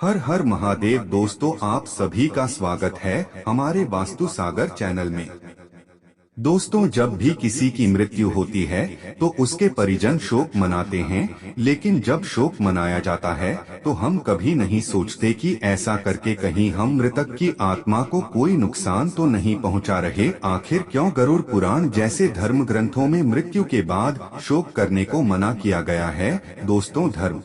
हर हर महादेव दोस्तों, आप सभी का स्वागत है हमारे वास्तु सागर चैनल में। दोस्तों, जब भी किसी की मृत्यु होती है तो उसके परिजन शोक मनाते हैं, लेकिन जब शोक मनाया जाता है तो हम कभी नहीं सोचते कि ऐसा करके कहीं हम मृतक की आत्मा को कोई नुकसान तो नहीं पहुंचा रहे। आखिर क्यों गरुड़ पुराण जैसे धर्म ग्रंथों में मृत्यु के बाद शोक करने को मना किया गया है? दोस्तों, धर्म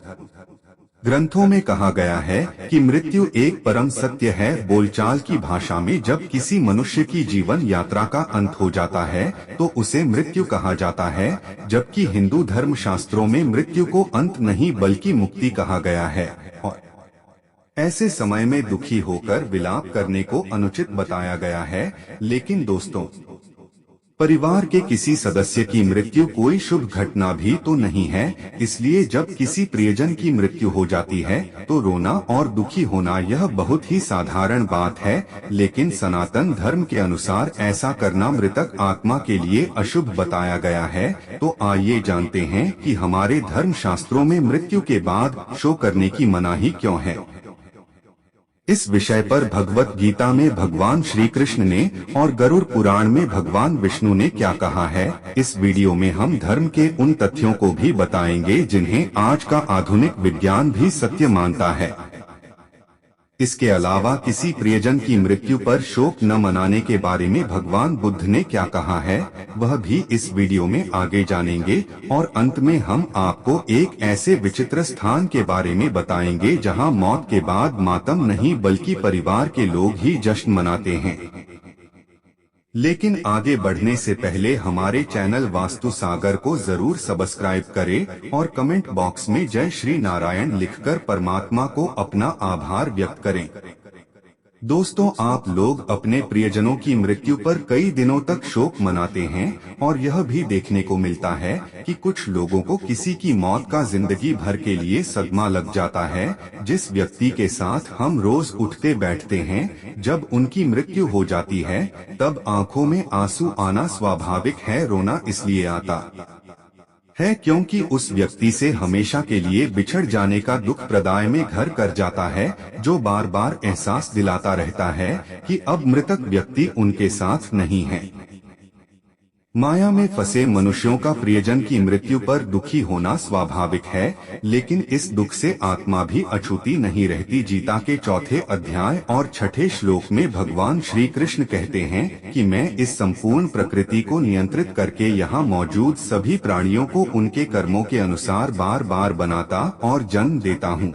ग्रंथों में कहा गया है कि मृत्यु एक परम सत्य है। बोलचाल की भाषा में जब किसी मनुष्य की जीवन यात्रा का अंत हो जाता है तो उसे मृत्यु कहा जाता है, जबकि हिंदू धर्म शास्त्रों में मृत्यु को अंत नहीं बल्कि मुक्ति कहा गया है। और ऐसे समय में दुखी होकर विलाप करने को अनुचित बताया गया है। लेकिन दोस्तों, परिवार के किसी सदस्य की मृत्यु कोई शुभ घटना भी तो नहीं है, इसलिए जब किसी प्रियजन की मृत्यु हो जाती है तो रोना और दुखी होना यह बहुत ही साधारण बात है। लेकिन सनातन धर्म के अनुसार ऐसा करना मृतक आत्मा के लिए अशुभ बताया गया है। तो आइए जानते हैं कि हमारे धर्म शास्त्रों में मृत्यु के बाद शोक करने की मनाही क्यों है। इस विषय पर भगवत गीता में भगवान श्री कृष्ण ने और गरुड़ पुराण में भगवान विष्णु ने क्या कहा है, इस वीडियो में हम धर्म के उन तथ्यों को भी बताएंगे जिन्हें आज का आधुनिक विज्ञान भी सत्य मानता है। इसके अलावा किसी प्रियजन की मृत्यु पर शोक न मनाने के बारे में भगवान बुद्ध ने क्या कहा है, वह भी इस वीडियो में आगे जानेंगे। और अंत में हम आपको एक ऐसे विचित्र स्थान के बारे में बताएंगे जहां मौत के बाद मातम नहीं बल्कि परिवार के लोग ही जश्न मनाते हैं। लेकिन आगे बढ़ने से पहले हमारे चैनल वास्तु सागर को जरूर सब्सक्राइब करें और कमेंट बॉक्स में जय श्री नारायण लिखकर परमात्मा को अपना आभार व्यक्त करें। दोस्तों, आप लोग अपने प्रियजनों की मृत्यु पर कई दिनों तक शोक मनाते हैं और यह भी देखने को मिलता है कि कुछ लोगों को किसी की मौत का जिंदगी भर के लिए सदमा लग जाता है। जिस व्यक्ति के साथ हम रोज उठते बैठते हैं, जब उनकी मृत्यु हो जाती है तब आंखों में आंसू आना स्वाभाविक है। रोना इसलिए आता है क्योंकि उस व्यक्ति से हमेशा के लिए बिछड़ जाने का दुख प्रदाय में घर कर जाता है, जो बार बार एहसास दिलाता रहता है कि अब मृतक व्यक्ति उनके साथ नहीं है। माया में फंसे मनुष्यों का प्रियजन की मृत्यु पर दुखी होना स्वाभाविक है, लेकिन इस दुख से आत्मा भी अछूती नहीं रहती। गीता के चौथे अध्याय और छठे श्लोक में भगवान श्री कृष्ण कहते हैं कि मैं इस संपूर्ण प्रकृति को नियंत्रित करके यहाँ मौजूद सभी प्राणियों को उनके कर्मों के अनुसार बार बार बनाता और जन्म देता हूँ।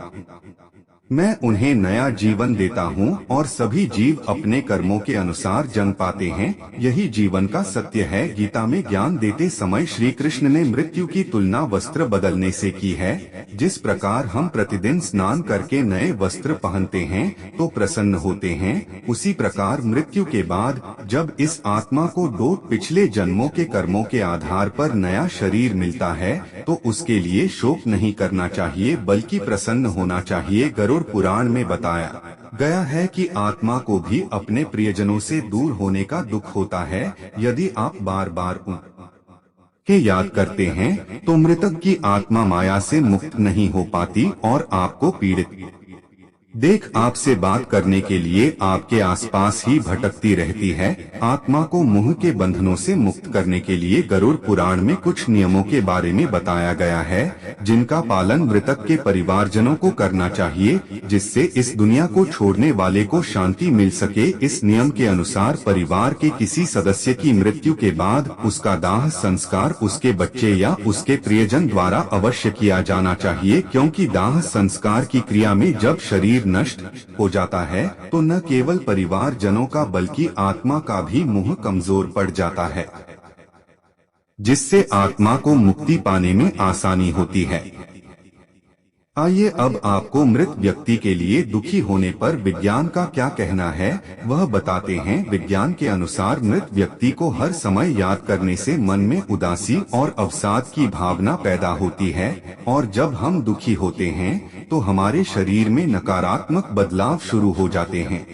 मैं उन्हें नया जीवन देता हूँ और सभी जीव अपने कर्मों के अनुसार जन्म पाते हैं। यही जीवन का सत्य है। गीता में ज्ञान देते समय श्री कृष्ण ने मृत्यु की तुलना वस्त्र बदलने से की है। जिस प्रकार हम प्रतिदिन स्नान करके नए वस्त्र पहनते हैं तो प्रसन्न होते हैं, उसी प्रकार मृत्यु के बाद जब इस आत्मा को दो पिछले जन्मों के कर्मों के आधार पर नया शरीर मिलता है तो उसके लिए शोक नहीं करना चाहिए बल्कि प्रसन्न होना चाहिए। गरुड़ पुराण में बताया गया है कि आत्मा को भी अपने प्रियजनों से दूर होने का दुख होता है। यदि आप बार बार उनके याद करते हैं तो मृतक की आत्मा माया से मुक्त नहीं हो पाती और आपको पीड़ित देख आपसे बात करने के लिए आपके आसपास ही भटकती रहती है। आत्मा को मोह के बंधनों से मुक्त करने के लिए गरुड़ पुराण में कुछ नियमों के बारे में बताया गया है, जिनका पालन मृतक के परिवारजनों को करना चाहिए, जिससे इस दुनिया को छोड़ने वाले को शांति मिल सके। इस नियम के अनुसार परिवार के किसी सदस्य की मृत्यु के बाद उसका दाह संस्कार उसके बच्चे या उसके प्रियजन द्वारा अवश्य किया जाना चाहिए, क्योंकि दाह संस्कार की क्रिया में जब शरीर नष्ट हो जाता है तो न केवल परिवार जनों का बल्कि आत्मा का भी मोह कमजोर पड़ जाता है, जिससे आत्मा को मुक्ति पाने में आसानी होती है। आइए अब आपको मृत व्यक्ति के लिए दुखी होने पर विज्ञान का क्या कहना है वह बताते हैं। विज्ञान के अनुसार मृत व्यक्ति को हर समय याद करने से मन में उदासी और अवसाद की भावना पैदा होती है, और जब हम दुखी होते हैं तो हमारे शरीर में नकारात्मक बदलाव शुरू हो जाते हैं।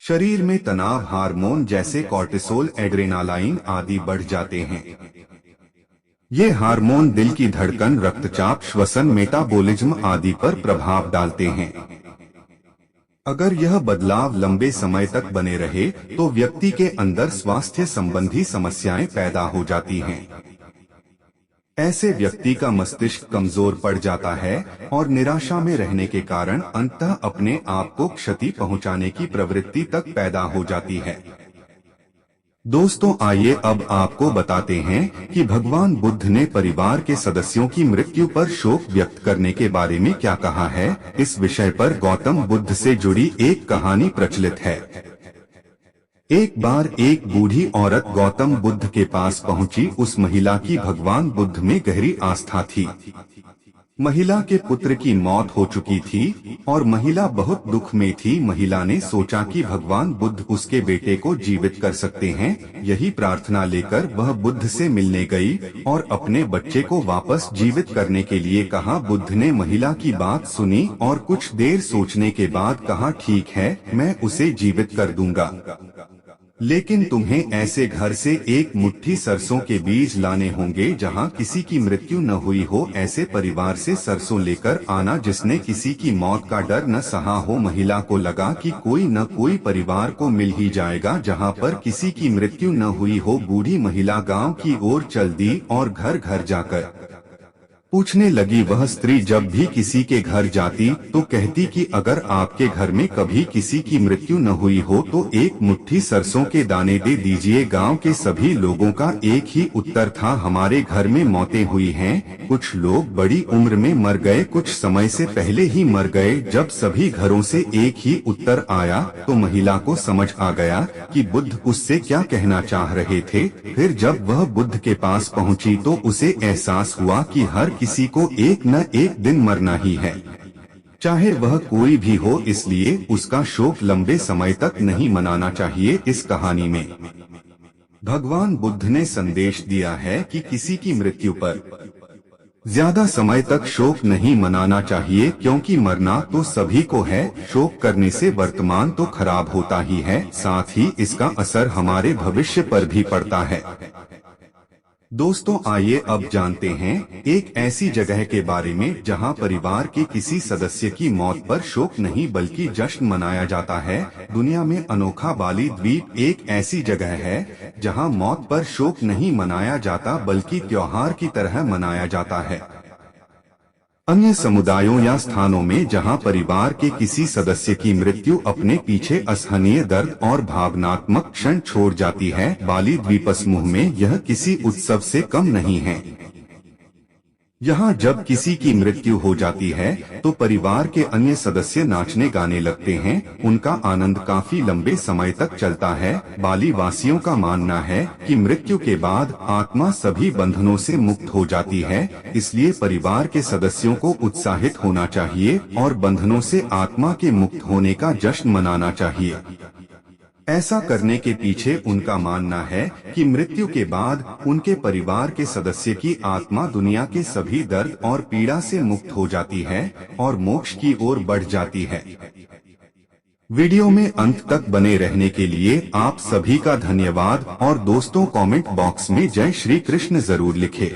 शरीर में तनाव हार्मोन जैसे कॉर्टिसोल, एड्रेनालाइन आदि बढ़ जाते हैं। ये हार्मोन दिल की धड़कन, रक्तचाप, श्वसन, मेटाबॉलिज्म आदि पर प्रभाव डालते हैं। अगर यह बदलाव लंबे समय तक बने रहे तो व्यक्ति के अंदर स्वास्थ्य संबंधी समस्याएं पैदा हो जाती हैं। ऐसे व्यक्ति का मस्तिष्क कमजोर पड़ जाता है और निराशा में रहने के कारण अंततः अपने आप को क्षति पहुंचाने की प्रवृत्ति तक पैदा हो जाती है। दोस्तों, आइए अब आपको बताते हैं कि भगवान बुद्ध ने परिवार के सदस्यों की मृत्यु पर शोक व्यक्त करने के बारे में क्या कहा है। इस विषय पर गौतम बुद्ध से जुड़ी एक कहानी प्रचलित है। एक बार एक बूढ़ी औरत गौतम बुद्ध के पास पहुंची। उस महिला की भगवान बुद्ध में गहरी आस्था थी। महिला के पुत्र की मौत हो चुकी थी और महिला बहुत दुख में थी। महिला ने सोचा कि भगवान बुद्ध उसके बेटे को जीवित कर सकते हैं। यही प्रार्थना लेकर वह बुद्ध से मिलने गई और अपने बच्चे को वापस जीवित करने के लिए कहा। बुद्ध ने महिला की बात सुनी और कुछ देर सोचने के बाद कहा, ठीक है, मैं उसे जीवित कर दूंगा, लेकिन तुम्हें ऐसे घर से एक मुट्ठी सरसों के बीज लाने होंगे जहां किसी की मृत्यु न हुई हो। ऐसे परिवार से सरसों लेकर आना जिसने किसी की मौत का डर न सहा हो। महिला को लगा कि कोई न कोई परिवार को मिल ही जाएगा जहां पर किसी की मृत्यु न हुई हो। बूढ़ी महिला गांव की ओर चल दी और घर घर जाकर पूछने लगी। वह स्त्री जब भी किसी के घर जाती तो कहती कि अगर आपके घर में कभी किसी की मृत्यु न हुई हो तो एक मुट्ठी सरसों के दाने दे दीजिए। गांव के सभी लोगों का एक ही उत्तर था, हमारे घर में मौतें हुई हैं। कुछ लोग बड़ी उम्र में मर गए, कुछ समय से पहले ही मर गए। जब सभी घरों से एक ही उत्तर आया तो महिला को समझ आ गया कि बुद्ध उससे क्या कहना चाह रहे थे। फिर जब वह बुद्ध के पास पहुंची तो उसे एहसास हुआ कि हर किसी को एक न एक दिन मरना ही है, चाहे वह कोई भी हो, इसलिए उसका शोक लंबे समय तक नहीं मनाना चाहिए। इस कहानी में भगवान बुद्ध ने संदेश दिया है कि किसी की मृत्यु पर ज्यादा समय तक शोक नहीं मनाना चाहिए, क्योंकि मरना तो सभी को है। शोक करने से वर्तमान तो खराब होता ही है, साथ ही इसका असर हमारे भविष्य पर भी पड़ता है। दोस्तों, आइए अब जानते हैं एक ऐसी जगह के बारे में जहां परिवार के किसी सदस्य की मौत पर शोक नहीं बल्कि जश्न मनाया जाता है। दुनिया में अनोखा बाली द्वीप एक ऐसी जगह है जहां मौत पर शोक नहीं मनाया जाता बल्कि त्योहार की तरह मनाया जाता है। अन्य समुदायों या स्थानों में जहां परिवार के किसी सदस्य की मृत्यु अपने पीछे असहनीय दर्द और भावनात्मक क्षण छोड़ जाती है, बाली द्वीपसमूह में यह किसी उत्सव से कम नहीं है। यहाँ जब किसी की मृत्यु हो जाती है तो परिवार के अन्य सदस्य नाचने गाने लगते हैं। उनका आनंद काफी लंबे समय तक चलता है। बाली वासियों का मानना है कि मृत्यु के बाद आत्मा सभी बंधनों से मुक्त हो जाती है, इसलिए परिवार के सदस्यों को उत्साहित होना चाहिए और बंधनों से आत्मा के मुक्त होने का जश्न मनाना चाहिए। ऐसा करने के पीछे उनका मानना है कि मृत्यु के बाद उनके परिवार के सदस्य की आत्मा दुनिया के सभी दर्द और पीड़ा से मुक्त हो जाती है और मोक्ष की ओर बढ़ जाती है। वीडियो में अंत तक बने रहने के लिए आप सभी का धन्यवाद और दोस्तों, कमेंट बॉक्स में जय श्री कृष्ण जरूर लिखें।